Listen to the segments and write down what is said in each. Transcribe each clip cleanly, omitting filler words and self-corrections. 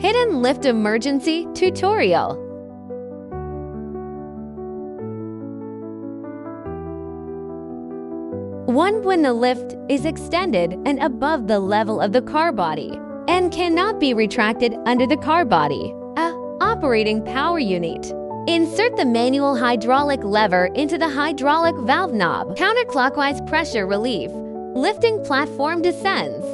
Hidden lift emergency tutorial. 1. When the lift is extended and above the level of the car body and cannot be retracted under the car body. Operating power unit. Insert the manual hydraulic lever into the hydraulic valve knob. Counterclockwise pressure relief. Lifting platform descends.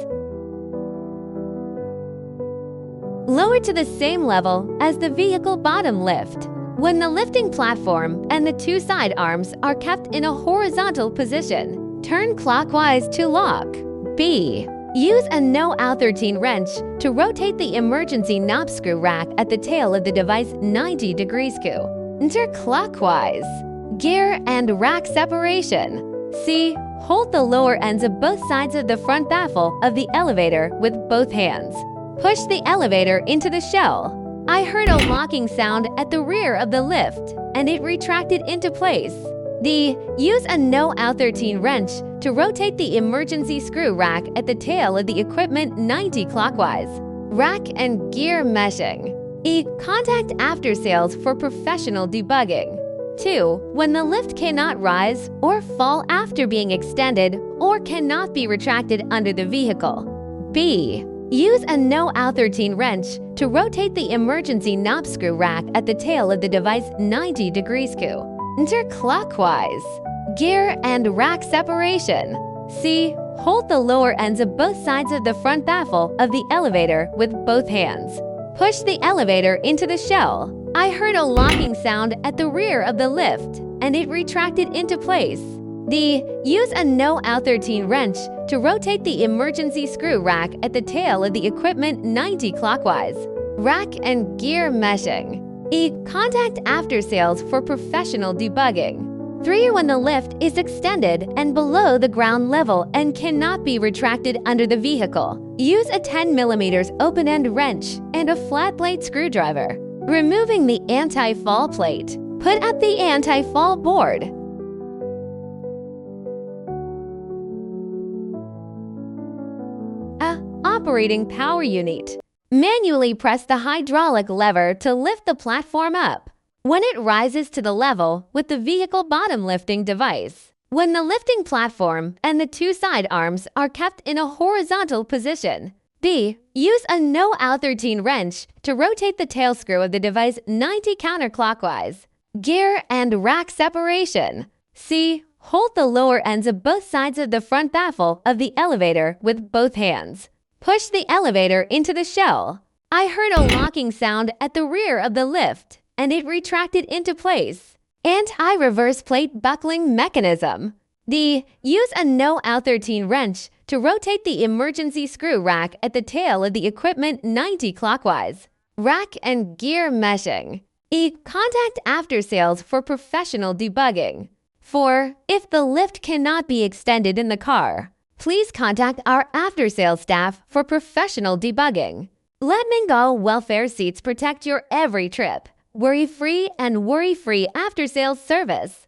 Lower to the same level as the vehicle bottom lift. When the lifting platform and the two side arms are kept in a horizontal position, turn clockwise to lock. B. Use a no R13 wrench to rotate the emergency knob screw rack at the tail of the device 90 degrees. Counterclockwise. Gear and rack separation. C. Hold the lower ends of both sides of the front baffle of the elevator with both hands. Push the elevator into the shell. I heard a locking sound at the rear of the lift, and it retracted into place. D. Use a no R13 wrench to rotate the emergency screw rack at the tail of the equipment 90 clockwise. Rack and gear meshing. E. Contact after sales for professional debugging. 2. When the lift cannot rise or fall after being extended or cannot be retracted under the vehicle. B. Use a no R13 wrench to rotate the emergency knob screw rack at the tail of the device 90 degrees. Counterclockwise. Gear and rack separation. C. Hold the lower ends of both sides of the front baffle of the elevator with both hands. Push the elevator into the shell. I heard a locking sound at the rear of the lift, and it retracted into place. D. Use a no R13 wrench to rotate the emergency screw rack at the tail of the equipment 90 clockwise. Rack and gear meshing. E. Contact after sales for professional debugging. 3. When the lift is extended and below the ground level and cannot be retracted under the vehicle, use a 10 mm open-end wrench and a flat blade screwdriver. Removing the anti-fall plate. Put at the anti-fall board. Operating power unit. Manually press the hydraulic lever to lift the platform up when it rises to the level with the vehicle bottom lifting device. When the lifting platform and the two side arms are kept in a horizontal position. B. Use a no R13 wrench to rotate the tail screw of the device 90 counterclockwise. Gear and rack separation. C. Hold the lower ends of both sides of the front baffle of the elevator with both hands. Push the elevator into the shell. I heard a locking sound at the rear of the lift, and it retracted into place. Anti-reverse plate buckling mechanism. D. Use a no R13 wrench to rotate the emergency screw rack at the tail of the equipment 90 clockwise. Rack and gear meshing. E. Contact after sales for professional debugging. 4. If the lift cannot be extended in the car, please contact our after-sales staff for professional debugging. Let Mingal Welfare Seats protect your every trip. Worry-free and worry-free after-sales service.